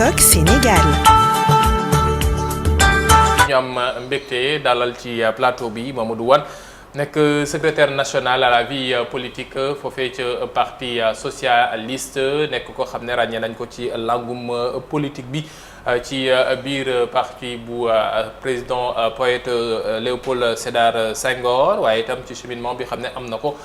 TikTok Sénégal. ñu am mbégte dalal ci plateau bi Mamadou Wane nekk secrétaire national à la vie politique foofee ca parti socialiste nekk ko xam ne ràññee nañ ko ci langum politique bi ci biir parti bu président poète Léopold Sédar Senghor waaye itam ci cheminement bi xam ne am na ko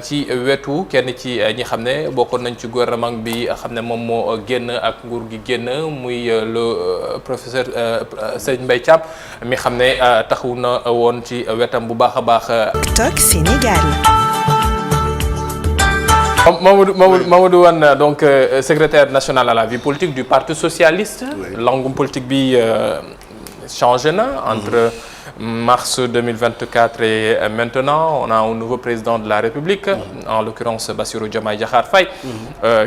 ci wetu kenn ci ñi xam ne bokkoon nañ ci gouvernement bi xam ne moom moo génn ak nguur gi génn muy le professeur Serigne Mbaye Thiam mi xam ne taxawu na woon ci wetam bu baax a baax. TikTok Sénégal. Mamadou Wane donc secrétaire national à la vie politique du parti socialiste. Oui. Langum politique bi changé na entre mars 2024 et maintenant on a un nouveau président de la République, en l'occurrence Bassirou Diomaye Diakhar Faye,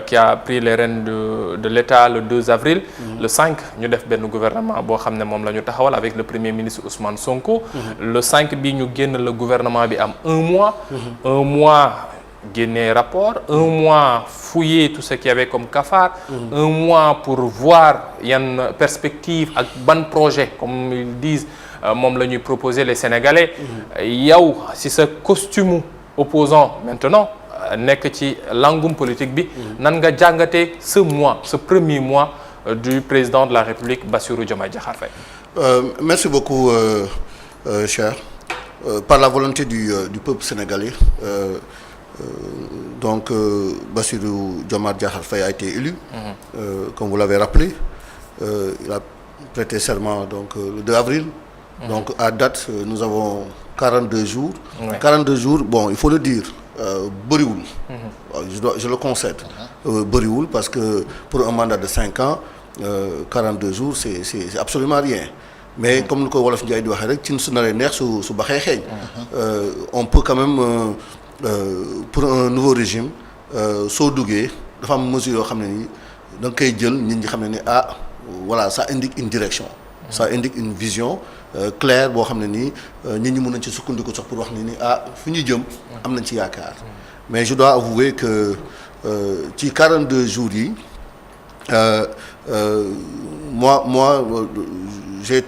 qui a pris les rênes de l'État le 2 avril. Le 5 ñu def benn gouvernement boo xam ne moom la ñu taxawal avec le premier ministre Ousmane Sonko. Le 5 bi ñu génn le gouvernement bi am un mois génne rapport, un mois fouiller tout ce qu'il y avait comme cafard, un mois pour voir yan perspective ak ban projet comme ils disent moom la ñuy proposer les Sénégalais. yow si sa costume opposant maintenant nekk ci langum politique bi nan nga jàngatee ce premier mois du président de la République Bassirou Diomaye Diakhar Faye. Merci beaucoup cher. Par la volonté du peuple sénégalais, donc Bassirou Diomaye Diakhar Faye a été élu, comme vous l'avez rappelé. Il a prêté serment donc le 2 avril. Donc à date nous avons 42 jours. Ouais. 42 jours, bon, il faut le dire, bëriwul. Je le concède. Bëriwul parce que pour un mandat de 5 ans, 42 jours c'est absolument rien. Mais comme ni ko wolof Njaay di waxee rek ci su naree neex su baxee xeeñ. On peut quand même pour un nouveau régime soo duggee dafa am mesure yoo xam ne nii da nga koy jël nit ñi xam ne ni voilà, ça indique une direction. Ça indique une vision claire boo xam ne nii nit ñi mën nañ ci sukkandiku sax pour wax ne ni fu ñu jëm am nañ ci yaakaar. Mais je dois avouer que ci 42 jours yi moi je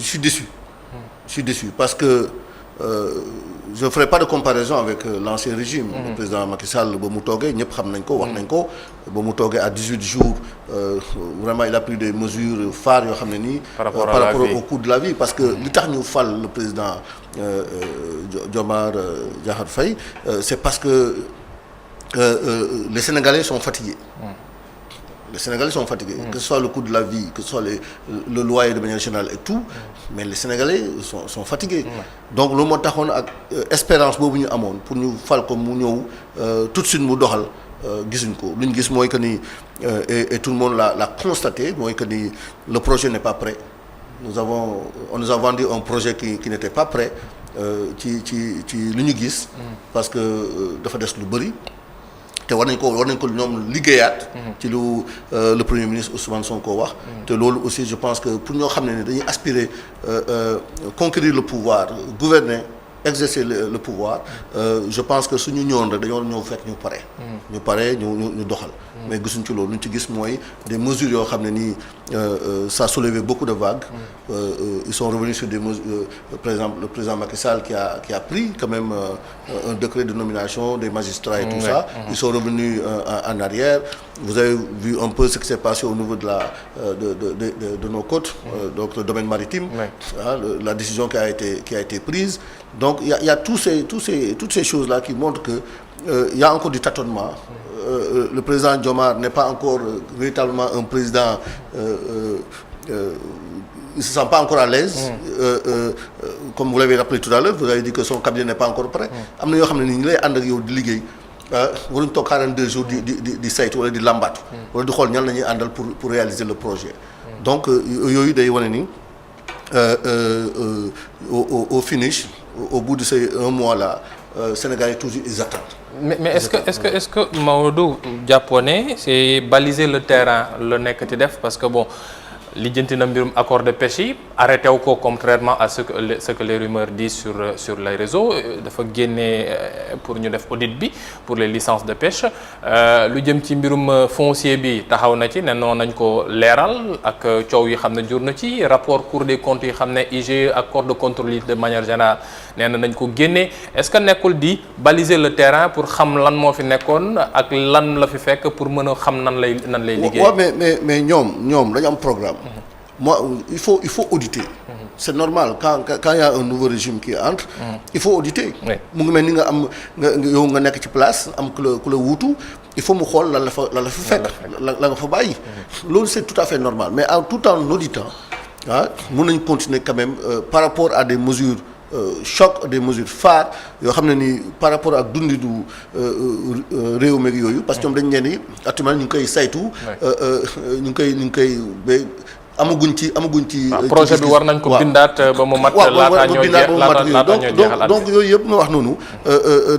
suis déçu. Je suis déçu parce que je ne ferai pas de comparaison avec l'ancien régime. Le président Macky Sall ba mu toogee ñëpp xam nañ ko wax nañ ko ba mu toogee à 18 jours vraiment il a pris des mesures phares yoo xam ne nii par rapport au coût de la vie parce que li tax ñu fal le président Diomaye Diakhar Faye c'est parce que les Sénégalais sont fatigués. Les Sénégalais sont fatigués, que ce soit le coût de la vie, que ce soit le loyer de manière générale et tout, mais les Sénégalais sont fatigués. Donc loolu moo taxoon ak espérance boobu ñu amoon pour ñu fal ko mu ñëw tout de suite mu doxal gisuñ ko lu ñu gis mooy que ni et tout le monde l'a constaté mooy que ni le projet n'est pas prêt. On nous a vendu un projet qui n'était pas prêt ci lu ñu gis. Parce que dafa des lu bëri. te war nañ ko ñoom liggéeyaat. ci lu le premier ministre Ousmane Sonko wax. te loolu aussi je pense que pour ñoo xam ne dañuy aspirer conquérir le pouvoir gouverner exercer le pouvoir je pense que suñu ñëwoon rek dañoo ñëw fekk ñu pare ñu doxal. mais gisuñ ci loolu lu ñu ci gis mooy des mesures yoo xam ne nii ça a soulevé beaucoup de vagues. Ils sont revenus sur des mesures par exemple le président Macky Sall qui a pris quand même un décret de nomination des magistrats et tout ça. Ils sont revenus en arrière. Vous avez vu un peu ce qui s'est passé au niveau de nos côtes, donc le domaine maritime. La décision qui a été prise. Donc il y a toutes ces choses-là qui montrent que il y a encore du tâtonnement. Le président Diomaye n'est pas encore véritablement un président. Il se sent pas encore à l'aise. Comme vous l'avez rappelé tout à l'heure, vous avez dit que son cabinet n'est pas encore prêt. Am na yoo xam ne ni ñu lay ànd ak yow di liggéey waruñu toog 42 jours di saytu wala di lambatu. wala di xool ñan la ñuy àndal pour réaliser le projet. Donc yooyu day wane ni au finish au bout de ces un mois là Sénégalais toujours ils attendent. mais est-ce que Maodo jàppoo ne c'est baliser le terrain la nekk di def parce que bon lijjanti na mbirum accord de pêche yi arrêté wu ko contrairement à ce que les rumeurs disent sur les réseaux dafa génnee pour ñu def audit bi pour les licences de pêche lu jëm ci mbirum foncier bi taxaw na ci ne noonu nañ ko leeral ak coow yi xam ne jur na ci rapport Cour des comptes yi xam ne IGE ak corps de contrôle yi de manière générale nee na nañ ko génnee est-ce que nekkul di baliser le terrain pour xam lan moo fi nekkoon ak lan la fi fekk pour mën a xam nan lay liggéey. waaw mais ñoom dañu am programme. Moi, il faut auditer. C'est normal quand il y a un nouveau régime qui entre. Il faut auditer. mu ngi mel ni yow nga nekk ci place am ku la wuutu il faut mu xool lan la fa fekk la nga fa bàyyi. loolu c'est tout à fait normal mais tout en auditant mën nañ continuer quand même par rapport à des mesures choc, des mesures phares yoo xam ne ni par rapport ak dundidu réew meeg yooyu parce que ñoom dañ ne ni actuellement ñu ngi koy saytu. ñu ngi koy amaguñ ci. projet bi war nañ ko bindaat ba mu mat. laata ñoo jeexal donc yooyu yëpp nga wax noonu.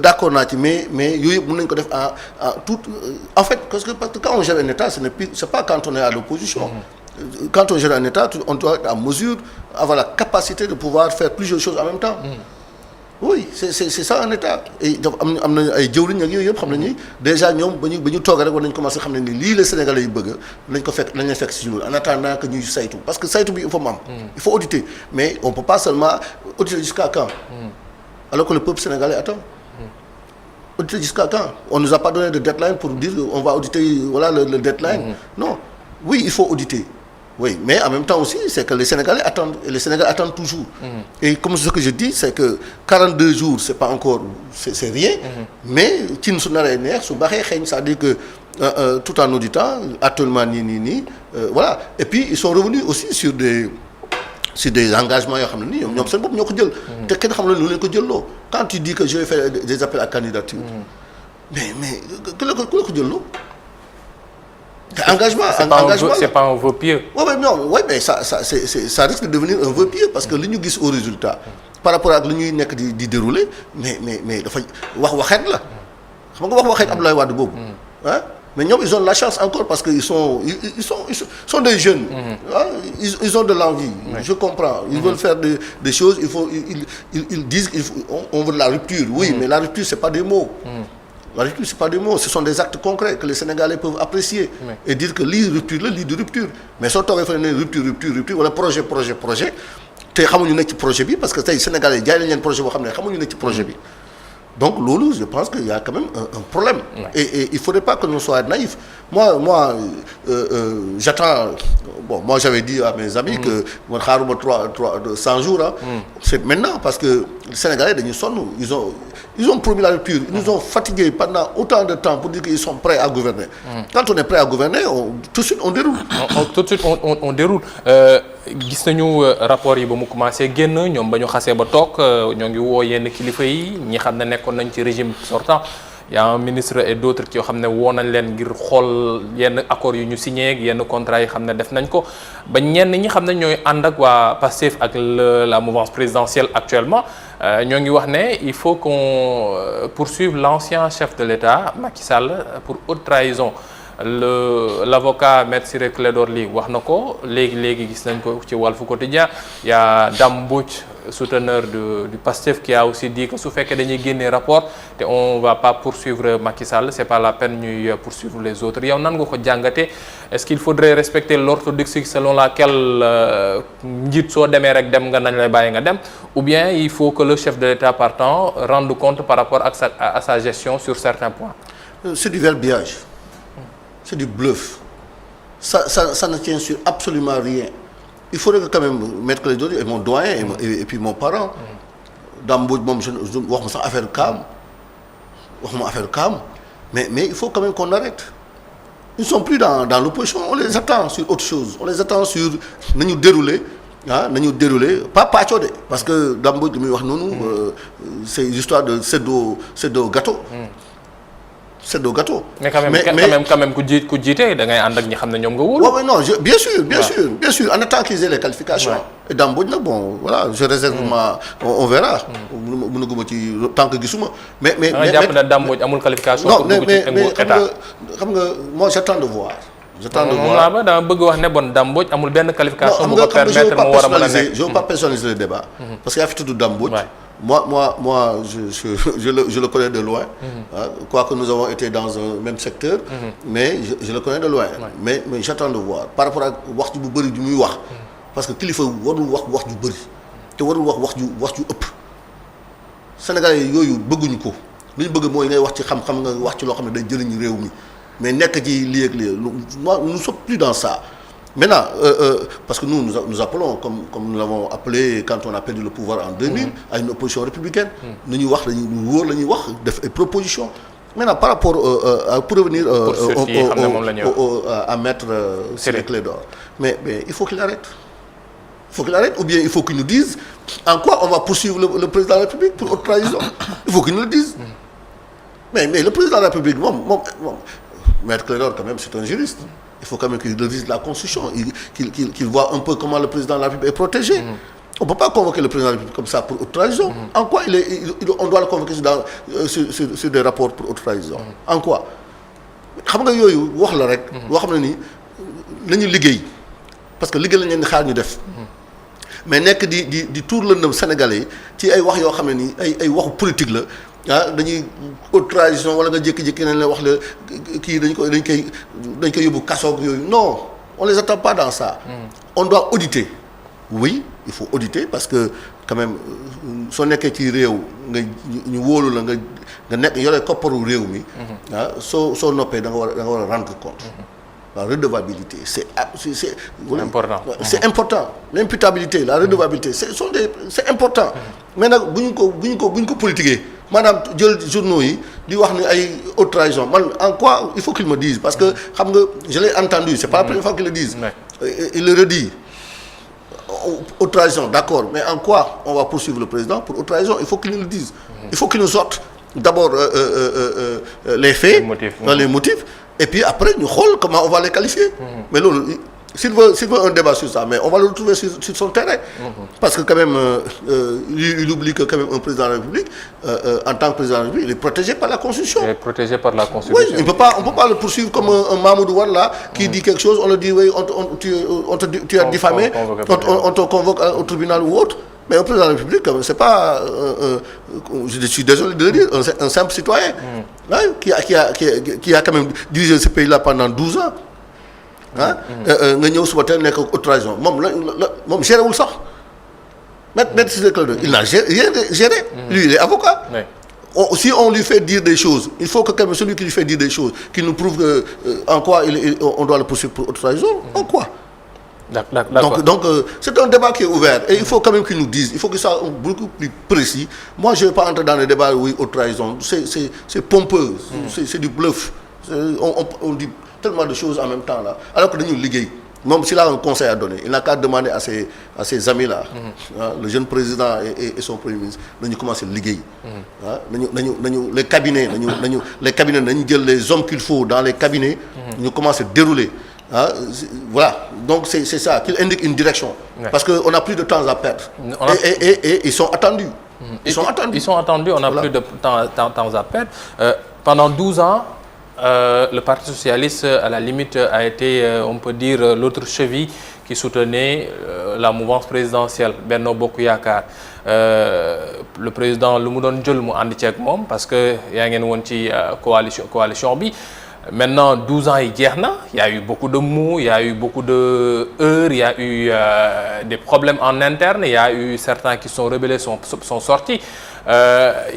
d'accord naa ci mais yooyu yëpp mën nañ ko def en tout en fait parce que quand on gère un État c'est pas quand on est à l'opposition. Quand on gère un État on doit être en mesure avoir la capacité de pouvoir faire plusieurs choses en même temps. oui c'est ça un État et am na ay jëwriñ ak yooyu yëpp xam nañu ni déjà ñoom ba ñu toog rek war nañu commencer xam ne ni lii la Sénégalais yi bëgg nañ ko fekk nañ leen fekk si ñun en attendant que ñuy saytu parce que saytu bi il faut mu am. il faut auditer mais on peut pas seulement auditer jusqu'à quand. alors que le peuple sénégalais attend. auditer jusqu'à quand on nous a pas donné de deadline pour dire on va auditer voilà le deadline. non oui il faut auditer. Oui, mais en même temps aussi, c'est que les Sénégalais attendent, et les Sénégalais attendent toujours. Et comme ce que je dis, c'est que 42 jours, c'est pas encore, c'est rien, mais c'est-à-dire que tout en auditant, actuellement, voilà. Et puis, ils sont revenus aussi sur des engagements, quand tu dis que je vais faire des appels à candidature, mais engagement. C'est pas un vœu pieux. Mais ça risque de devenir un vœu pieux parce que li ñu gis au résultat par rapport ak li ñuy nekk di dérouler mais dafa waxeet la xam nga waxeet Abdoulaye Wade boobu mais ñoom ils ont la chance encore parce que ils sont des jeunes. Ils ont de l'envie. Je comprends. Ils veulent faire des choses. Ils disent on veut de la rupture. Oui, mais la rupture c'est pas des mots. La rupture, c'est pas des mots, ce sont des actes concrets que les Sénégalais peuvent apprécier et dire que lii rupture la lii de rupture mais soo toogee fa ne rupture wala projet te xamuñu nekk ci projet bi parce que tey Sénégalais jaay nañ leen projet boo xam ne xamuñu nekk ci projet bi donc loolu je pense qu'il y a quand même un problème et il faudrait pas que l'on soit naïf moi j'attends moi j'avais dit à mes amis que man xaaruma 100 jours c'est maintenant parce que les Sénégalais dañuy sonn ils ont promis la rupture ils nous ont fatigués pendant autant de temps pour dire qu'ils sont prêts à gouverner quand on est prêt à gouverner tout de suite on déroule tout de suite on déroule gis nañu rapport yi ba mu commencé génn ñoom ba ñu xasee ba toog ñoo ngi woo yenn kilifa yi ñi xam ne nekkoon nañ ci régime sortant y a un ministre et d'autres yoo xam ne woo nañ leen ngir xool yenn accords yu ñu signé ak yenn contrats yi xam ne def nañ ko ba ñenn ñi xam ne ñooy ànd ak waa Pastef ak la mouvance présidentielle actuellement ñoo ngi wax ne il faut qu'on poursuive l'ancien chef de l'État Macky Sall pour haute trahison l'avocat Maître Ciré Clédor Ly wax na ko léegi gis nañ ko ci Walf Quotidien y a Dame Mbodj souteneur du PASTEF qui a aussi dit que su fekkee dañuy génnee rapport te on va pas poursuivre Macky Sall c'est pas la peine ñuy poursuivre les autres yow nan nga ko jàngatee est-ce qu'il faudrait respecter l'orthodoxie selon laquelle njiit soo demee rek dem nga nañ lay bàyyi nga dem ou bien il faut que le chef de l'État partant rende compte par rapport à sa gestion sur certains points. C'est du verbiage. C'est du bluff. Ça ne tient sur absolument rien. Il faudrait que quand même Maître Clédor et mon doyen et puis mon parent Dame Mbodj moom je wax ma sax affaire calme mais il faut quand même qu'on arrête. Ils ne sont plus dans l'opposition, on les attend sur autre chose. On les attend sur nañu dérouler pas pàccoo de parce que Dame Mbodj li muy wax noonu c'est l'histoire de séddoo gâteau. C'est gâteau. Mais quand même ku jiite da ngay ànd ak ñi xam ne ñoom nga wóolu. Oui, non, bien sûr en attendant qu'ils aient les qualifications. Et Dame Mbodj nag bon voilà je réserve on verra. mënaguma ci tant que gisuma. mais jàpp na Dame Mbodj amul qualification. non mais xam nga moi j'attends de voir j'attends de voir. moom dama bëgg wax ne bon Dame Mbodj amul benn qualification. non bu ko permettre mu war a mën a nekk. je veux pas personnaliser le débat. parce que yaa fi tudd Dame Mbodj. moi je le connais de loin. Quoique nous avons été dans un même secteur. mais je le connais de loin. mais j'attends de voir par rapport ak wax bu bëri ju muy wax. parce que kilifa warul wax ju bëri te warul wax ju ëpp. Sénégalais yooyu bëgguñu ko li ñu bëgg mooy ngay wax ci xam-xam nga wax ci loo xam ne day jëriñ réew mi mais nekk ci lii ak lii nous sommes plus dans ça. Maintenant, parce que nous appelons, comme nous l'avons appelé quand on a perdu le pouvoir en 2000, à une opposition républicaine. Nous avons des propositions. Maintenant, par rapport pour revenir à Maître Ciré Clédor, mais il faut qu'il arrête. Il faut qu'il arrête, ou bien il faut qu'il nous dise en quoi on va poursuivre le président de la République pour haute trahison. Il faut qu'il nous le dise. Mais le président de la République, Maître Clédor, quand même, c'est un juriste. Il faut quand même qu'il revise la Constitution, qu'il voit un peu comment le président de la République est protégé. On ne peut pas convoquer le président de la République comme ça pour haute trahison. En quoi on doit le convoquer sur des rapports pour haute trahison? En quoi? xam nga yooyu wax la rek. boo xam ne nii nañu liggéey parce que liggéey lañ leen di xaar ñu def. mais nekk di tuur lëndëm Sénégalais yi ci ay wax yoo xam ne nii ay waxu politique la. dañuy haute trahison wala nga jékki-jékki nañ la wax la kii dañ koy yóbbu kasoog yooyu non on les attend pas dans ça. On doit auditer. Oui, il faut auditer parce que quand même soo nekkee ci réew nga ñu wóolu la nga nekk yore kopparu réew mi. soo noppee da nga war a rendre compte. La redevabilité c'est important. C'est important. L'imputabilité, la redevabilité c'est important. mais nag bu ñu ko politiquer maanaam jël journaux yi di wax ni ay haute trahison man en quoi il faut qu'ils me disent parce que xam nga je l'ai entendu c'est pas la première fois qu'ils le disent. Il le redit. Haute trahison, d'accord, mais en quoi on va poursuivre le président pour haute trahison? Il faut qu'il nous le dise. Il faut qu'il nous sorte d'abord les faits, les motifs, et puis après nous xool comment on va les qualifier. Mais loolu s'il veut un débat sur ça, mais on va le retrouver sur son terrain. Parce que quand même il oublie que quand même un président de la République en tant que président de la République il est protégé par la Constitution. Il est protégé par la Constitution. Oui, on peut pas le poursuivre comme un Mamoudou Wade là qui dit quelque chose, on le dit oui, tu as diffamé, on te convoque au tribunal ou autre. Mais un président de la République, c'est pas, je suis désolé de le dire, un simple citoyen qui a quand même dirigé ce pays-là pendant 12 ans. nga ñëw suba teel nekk haute trahison moom géré wul sax Maître Ciré Clédor il n'a rien géré. Lui il est avocat. Si on lui fait dire des choses il faut que quand même celui qui lui fait dire des choses qui nous prouve que en quoi on doit le poursuivre pour haute trahison. En quoi? Donc c'est un débat qui est ouvert et il faut quand même qu'il nous dise, il faut qu'il soit beaucoup plus précis. Moi je ne vais pas entrer dans le débat oui haute trahison, c'est pompeux, c'est du bluff. On dit tellement de choses en même temps là alors que dañu liggéey moom s'il a un conseil à donner il n'a qu'à demander à ses amis là le jeune président et son premier ministre nañu commencer liggéey nañu les cabinets nañu jël les hommes qu'il faut dans les cabinets ñu commencer dérouler voilà donc c'est ça qu'il indique une direction parce que on n'a plus de temps à perdre et ils sont attendus ils sont attendus on n'a plus de temps à perdre pendant 12 ans le Parti socialiste, à la limite, a été, on peut dire, l'autre cheville qui soutenait la mouvance présidentielle, Benno Bokk Yaakaar. Le président lu mu doon jël mu ànd ci ak moom parce que yaa ngeen woon ci coalition bi. Maintenant 12 ans yi jeex na, il y a eu beaucoup de maux, il y a eu beaucoup de heurts, il y a eu des problèmes en interne, il y a eu certains qui sont rebellés, sont sortis.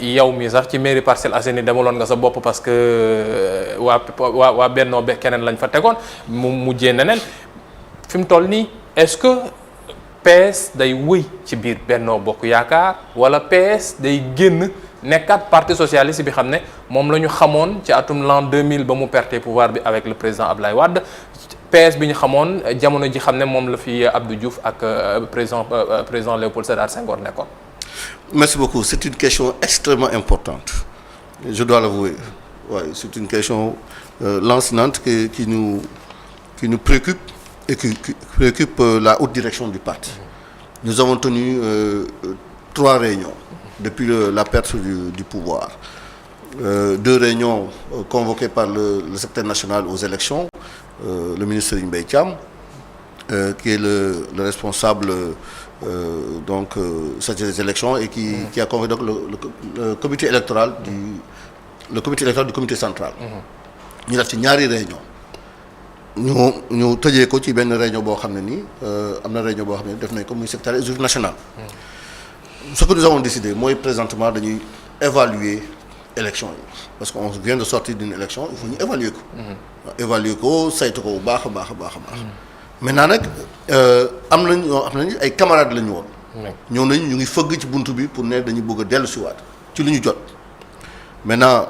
yow mi sax ci mairie Parcelles Assainies demaloon nga sa bopp parce que waa Benno keneen lañ fa tegoon mu mujjee neneen fi mu toll nii est-ce que PS day wëy ci biir Benno Bokk Yaakaar wala PS day génn nekkaat parti socialiste bi xam ne moom la ñu xamoon ci atum l'an 2000 ba mu perte pouvoir bi avec le président Abdoulaye Wade PS bi ñu xamoon jamono ji xam ne moom la fi Abdou Diouf ak président Léopold Sédar Senghor nekkoon. Merci beaucoup. C'est une question extrêmement importante. Je dois l'avouer. Ouais, c'est une question lancinante qui nous préoccupe et qui préoccupe la haute direction du parti. Nous avons tenu 3 réunions depuis la perte du pouvoir. 2 réunions convoquées par le secrétaire national aux élections le ministre Serigne Mbaye Thiam, qui est le responsable des élections et qui a convoqué donc le comité électoral du comité central. ñu def ci ñaari réunion ñu tëjee ko ci benn réunion boo xam ne nii am na réunion boo xam ne def nañ ko muy secrétaire exécutif national. Ce que nous avons décidé mooy présentement dañuy évaluer élection yi parce que on vient de sortir d'une élection il faut ñu évaluer ko. évaluer ko saytu ko bu baax a baax. maintenant nag am nañu ay camarades la ñu woon. ñëw nañu ñu ngi fëgg ci buntu bi pour ne dañu bëgg a dellu si waat ci lu ñu jot. maintenant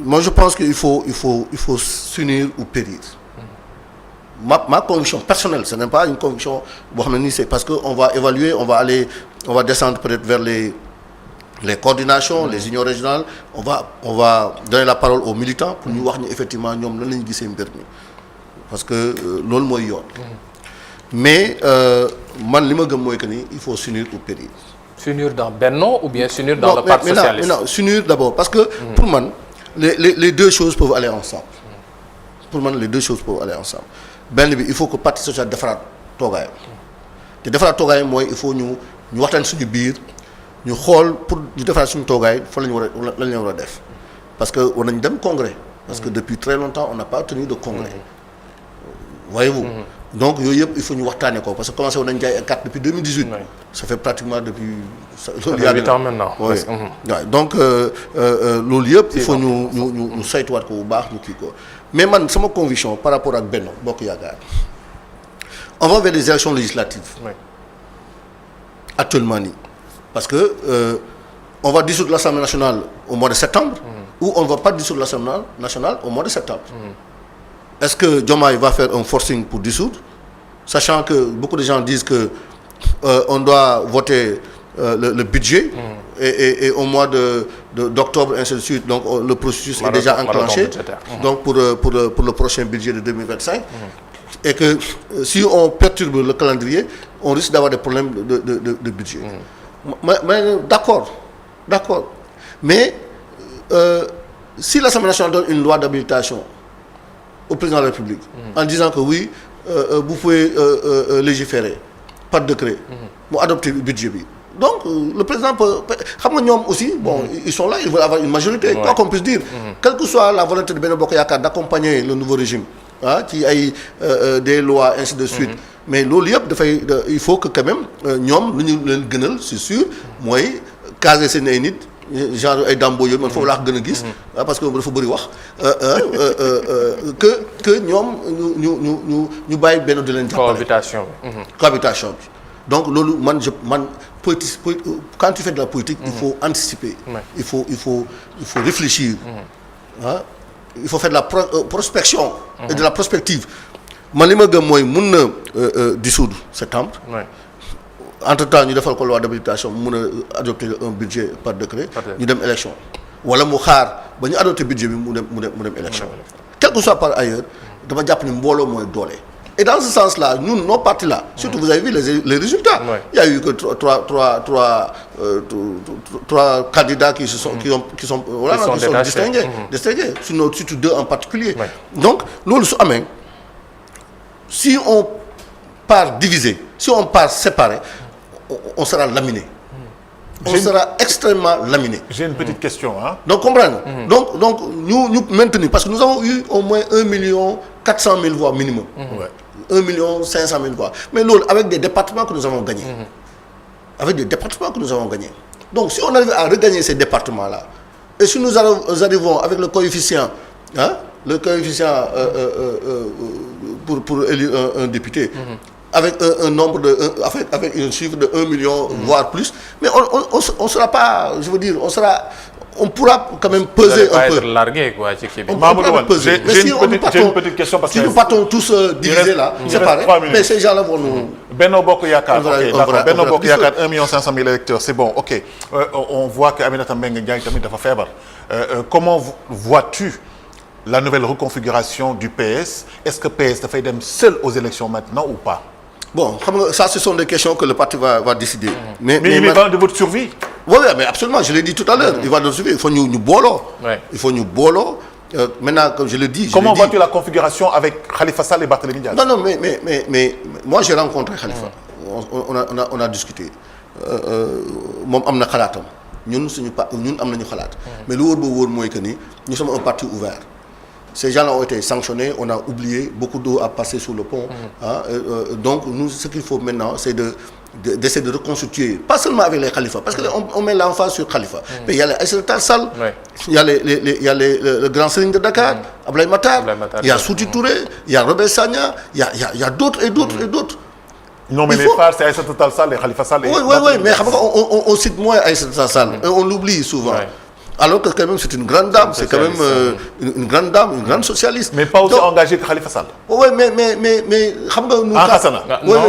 moi je pense que il faut s'unir ou périr. Ma conviction personnelle, ce n'est pas une conviction boo xam ne nii c'est parce que on va évaluer, on va descendre peut-être vers les coordinations, les unions régionales, on va donner la parole aux militants pour ñu wax ñu effectivement ñoom lan la ñu gisee mbir mi parce que loolu mooy yoon. Mais man li ma gëm mooy que ni il faut s'unir ou périr. S'unir dans Benno ou bien s'unir dans le Parti socialiste? Non, s'unir d'abord parce que pour man les deux choses peuvent aller ensemble. Pour man les deux choses peuvent aller ensemble. benn bi il faut que parti social defaraat toogaayam te defaraat toogaayam mooy il faut ñu waxtaan suñu biir ñu xool pour ñu defaraat suñu toogaay fa la ñu war a def parce que war nañ dem congrès parce que depuis très longtemps on n'a pas tenu de congrès voyez-vous donc yooyu yëpp il faut ñu waxtaanee ko parce que commencé woon nañ jaay ay carte depuis 2018 ça fait pratiquement depuis loolu yàgg 8 ans maintenant waaw donc loolu yëpp il faut ñu saytuwaat ko bu baax ñu kii ko mais man sama conviction par rapport ak Benno Bokk Yaakaar on va vers des élections législatives actuellement nii parce que on va dissoudre l'Assemblée nationale au mois de septembre ou on ne va pas dissoudre l'Assemblée nationale au mois de septembre. Est-ce que Diomaye va faire un forcing pour dissoudre, sachant que beaucoup de gens disent que on doit voter le budget et au mois d'octobre ainsi de suite, donc le processus est déjà enclenché donc pour le prochain budget de 2025 et que si on perturbe le calendrier on risque d'avoir des problèmes de budget. Mais d'accord mais si l'Assemblée nationale donne une loi d'habilitation au président de la République en disant que oui vous pouvez légiférer par décret mu adopter budget bi donc le président peut xam nga ñoom aussi bon ils sont là ils veulent avoir une majorité quoi qu'on puisse dire quelle que soit la volonté de Benno Bokk Yaakaar d'accompagner le nouveau régime ci ay des lois ainsi de suite mais loolu yëpp dafay il faut que quand même ñoom lu ñu leen gënal c'est sûr mooy caser seen ay nit genre ay dambo yooyu man foofu laa ko gën a gis parce que dafa bëri wax que ñoom ñu bàyyi benn di leen jàppale cohabitation bi donc loolu man quand tu fais de la politique il faut anticiper il faut réfléchir il faut faire de la prospection et de la prospective man li ma gëm mooy mun na dissoudre septembre entre-temps ñu defal ko loi d'habilitation mu mun a adopter un budget par décret ñu dem élection wala mu xaar ba ñu adopter budget bi mu dem élection quel que soit par ailleurs dama jàpp ni mbooloo mooy doole et dans ce sens-là ñun nos partis là surtout vous avez vu les résultats il y a eu que trois candidats qui sont distingués surtout deux en particulier donc loolu su amee si on part divisé si on part séparé on sera laminé. On sera extrêmement laminé. J'ai une petite question. Donc, comprendre. Donc nous maintenir, parce que nous avons eu au moins 1,4 000 voix minimum. 1,5 000 voix. Mais l'autre, avec des départements que nous avons gagnés. Donc, si on arrive à regagner ces départements-là, et si nous arrivons avec le coefficient, pour élire un député, avec un nombre avec un chiffre de 1 million voire plus, mais on sera pas, je veux dire, on pourra quand même peser un peu. Largué, quoi, on pourra peser. Mais si j'ai une petite question parce que si nous partons tous divisés là, séparés, mais ces gens-là vont nous. Benno Bokk Yaakaar, Benno Bokk Yaakaar 1 500 000 électeurs, c'est bon, ok. On voit que Aminata Mbengue Ndiaye tamit dafa feebar. Comment vois-tu la nouvelle reconfiguration du PS? Est-ce que PS dafay dem seul aux élections maintenant ou pas? Bon, ça, ce sont des questions que le parti va décider. Mais il va de votre survie. Oui, mais absolument, je l'ai dit tout à l'heure. Il va de notre survie. Il faut nous bolo. Il faut nous bolo. maintenant, comme je le dis... Comment vois-tu la configuration avec Khalifa Sall et Barthélémy Diaz? Non, mais moi j'ai rencontré Khalifa. On a discuté. Moom am na xalaatam. Ñun am nañu xalaat. Mais lu wóor ba wóor mooy que ni nous sommes un parti ouvert. Ces gens-là ont été sanctionnés, on a oublié, beaucoup d'eau a passé sous le pont. Donc nous, ce qu'il faut maintenant, c'est d'essayer de reconstituer, pas seulement avec les Khalifa, parce qu'on met l'emphase sur Khalifa. Mais il y a les Aïssata Sall, il y a le grand Serigne de Dakar, Ablaye Matar, il y a Souti Touré, il y a Robert Sagna, il y a d'autres et d'autres et d'autres. Non, mais les phares, c'est Aïssata Sall et Khalifa Sall. Oui, mais on cite moins Aïssata Sall, on l'oublie souvent. Alors que quand même c'est une grande dame, c'est quand même une grande dame, une grande socialiste. Mais pas aussi engagée que Khalifa Sall. Oui, mais xam nga nous.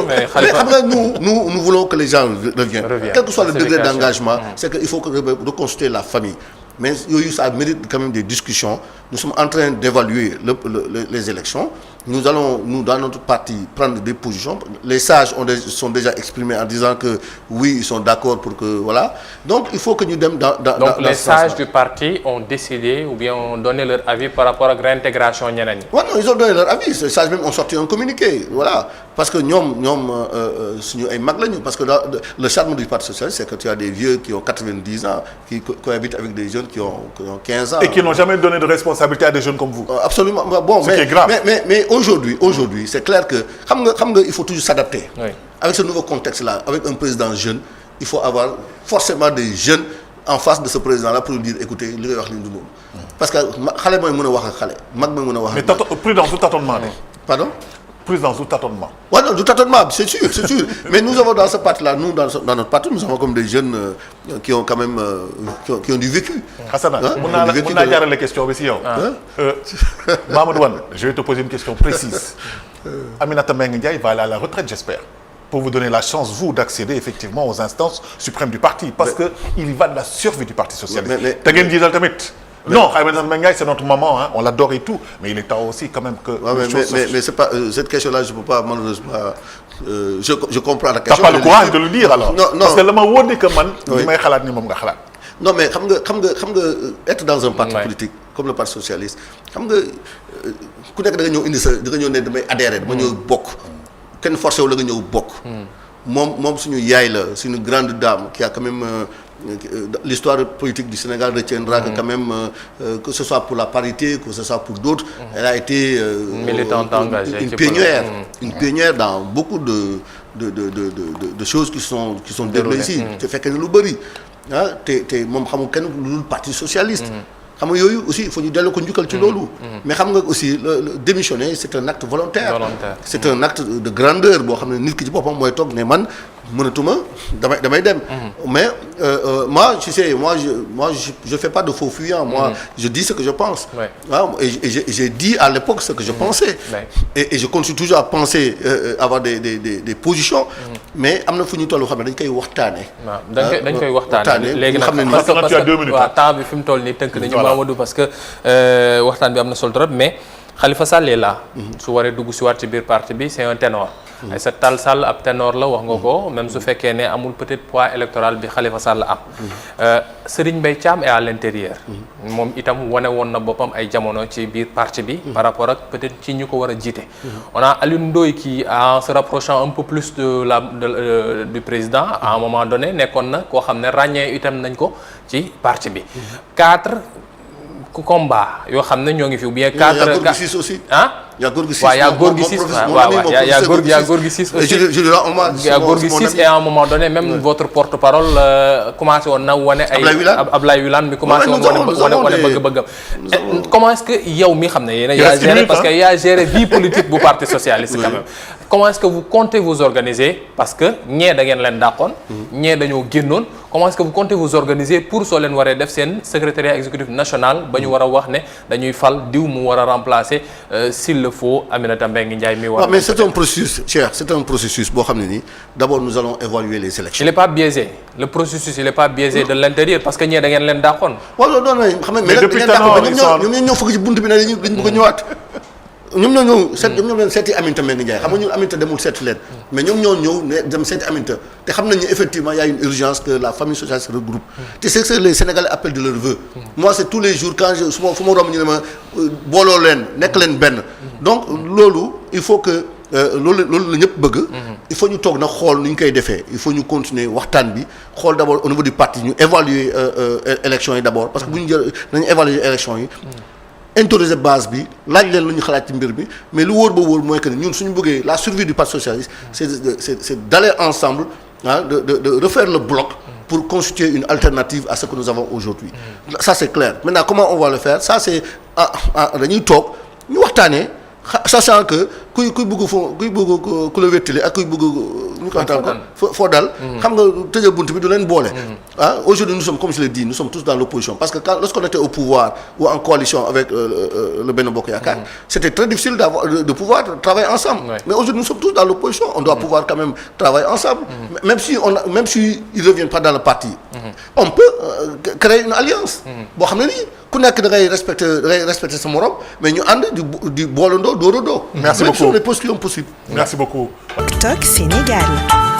Mais xam nga nous voulons que les gens reviennent. Quel que soit le degré d'engagement, c'est qu'il faut reconstituer la famille. Mais ça mérite quand même des discussions. Nous sommes en train d'évaluer les élections. Nous allons, dans notre parti, prendre des positions. Les sages sont déjà exprimés en disant que oui, ils sont d'accord pour que... Voilà. Donc, il faut que nous donnions dans donc, les sages du parti ont décidé ou bien ont donné leur avis par rapport à la réintégration ñeneen ñi. Oui, non, ils ont donné leur avis. Les sages même ont sorti un communiqué. Voilà. Parce que nous, parce que le charme du Parti socialiste, c'est que tu as des vieux qui ont 90 ans, qui cohabitent avec des jeunes qui ont 15 ans. Et qui n'ont jamais donné de responsabilité à des jeunes comme vous. Absolument. Bon, ce qui est grave. Mais aujourd'hui, c'est clair que il faut toujours s'adapter. Oui. Avec ce nouveau contexte-là, avec un président jeune, il faut avoir forcément des jeunes en face de ce président-là pour lui dire, écoutez, li ngay wax li du noonu. Parce que xale mooy mën a wax ak xale, mag mooy mën a wax ak mag. Mais prudence ou tâtonnement. Pardon? Prudence ou tâtonnement. Oui, non, du tâtonnement, c'est sûr. Mais nous avons dans ce parti-là, nous, dans notre parti, nous avons comme des jeunes qui ont quand même qui ont du vécu. Hassana, on a garé les questions aussi. Mamadou Wane, je vais te poser une question précise. Aminata Mbengue Ndiaye va aller à la retraite, j'espère, pour vous donner la chance, vous, d'accéder effectivement aux instances suprêmes du parti. Parce qu'il y va de la survie du Parti socialiste. Non, c'est notre maman, hein, on l'adore et tout, mais il est temps aussi quand même que... mais c'est pas, cette question-là, je ne peux pas, malheureusement... je comprends la question. Tu n'as pas le courage de le dire alors? Non. Parce que le mot dit que man, non, mais être dans un parti politique, comme le Parti socialiste, ku nekk da nga ñëw indi sa da nga ñëw ne damay adhérer dama ñëw bokk kenn forcé wu la nga ñëw bokk moom suñu yaay la c'est une grande dame qui a quand même l'histoire politique du Sénégal retiendra que quand même que ce soit pour la parité, que ce soit pour d'autres, elle a été militante engagée, une pionnière dans beaucoup de choses qui sont déroulées ici. te fekk ne lu bëri te moom xamul kenn lu dul Parti socialiste. xam nga yooyu aussi il faut ñu delloo ko njukkal ci loolu. mais xam nga aussi le démissionner c'est un acte volontaire. C'est un acte de grandeur boo xam ne nit ki ci boppam mooy toog ne man mënatuma damay dem. mais moi tu sais je fais pas de faux fuyant. Moi je dis ce que je pense. Et j'ai dit à l'époque ce que je pensais. Et je continue toujours à penser avoir des positions. mais am na fu ñu toll xam ne dañ koy waxtaanee. dañ koy waxtaanee léegi nag parce que waaw temps bi fi mu toll nii tënk nañu Mamadou parce que waxtaan bi am na solo trop mais Khalifa Sall est là. su waree dugg si waat ci biir parti bi c'est un ténor. Aïssata Tall Sall ab ténor la wax nga ko même su fekkee ne amul peut-être poids électoral bi Khalifa Sall am. Serigne Mbaye Thiam est à l'intérieur. moom itam wane woon na boppam ay jamono ci biir parti bi. par rapport ak peut-être ci ñu ko war a jiite. on a Alioune Ndoye qui en se rapprochant un peu plus du président à un moment donné nekkoon na koo xam ne ràññee itam nañ ko ci parti bi. 4 combat yoo xam ne ñoo ngi fi ou bien 4 aussi. Il y a Gorgui 6. Il y a Gorgui 6 aussi. Il y a Gorgui 6 et à un moment donné même votre porte-parole commencé woon na wane ay Ablaye Wilane mi commencé woon wane bëgg-bëggam. Comment est-ce que yow mi xam ne yéen yaa géré parce que yaa géré vie politique bu Parti socialiste quand même. Comment est-ce que vous comptez vous organiser parce que ñee da ngeen leen dàqoon. ñee dañoo génnoon. Comment est-ce que vous comptez vous organiser pour soo leen waree def seen secrétariat exécutif national ba ñu war a wax ne dañuy fal diw mu war a remplacer s'il le faut Aminata Mbengue Ndiaye mi war. mais c'est un processus cher, c'est un processus boo xam ne nii d'abord nous allons évaluer les élections. Il n'est pas biaisé le processus il n'est pas biaisé de l'intérieur parce que ñee da ngeen leen dàqoon. waaw non xam nga mais depuis tellement ñoom ñoo fëgg ci buntu bi ne dañu bëgg a ñëwaat. ñoom ñoo ñëw ñoom ñoo leen seeti Aminata Mbengue Ndiaye xam nga ñun Aminata demul seeti leen mais ñoom ñoo ñëw ne dem seeti Aminata te xam nañu effectivement il y a une urgence que la famille sociale se regroupe te c'est ce que les Sénégalais appellent de leur vœu moi c'est tous les jours quand fu ma romb ñu ne ma booloo leen nekk leen benn donc loolu il faut que loolu la ñëpp bëgg il faut ñu toog nag xool nu ñu koy defee il faut ñu continuer waxtaan bi xool d'abord au niveau du parti ñu évaluer élection yi d'abord parce que bu ñu jël nañu évaluer élection yi interroger base bi laaj leen lu ñu xalaat ci mbir bi mais lu wóor ba wóor mooy que ñun suñu bëggee la survie du parti socialiste c'est d'aller ensemble de refaire le bloc pour constituer une alternative à ce que nous avons aujourd'hui ça c'est clair maintenant comment on va le faire ça c'est dañuy toog ñu waxtaanee sachant que kuy bëgg ku la wéttali ak kuy bëgg ñu ko waxtaan ko foo dal xam nga tëjal bunt bi du leen boole aujourd'hui nous sommes comme je l'ai dit nous sommes tous dans l'opposition parce que lorsqu'on était au pouvoir ou en coalition avec le Benno Bokk Yaakaar c'était très difficile de pouvoir travailler ensemble mais aujourd'hui nous sommes tous dans l'opposition on doit pouvoir quand même travailler ensemble même si ils reviennent pas dans le parti on peut créer une alliance boo xam ne nii ku nekk da ngay respecter sa morom mais ñu ànd di boolandoo dóorandoo. Merci beaucoup. Ce sont les postulations possibles. Merci beaucoup. TikTok Sénégal.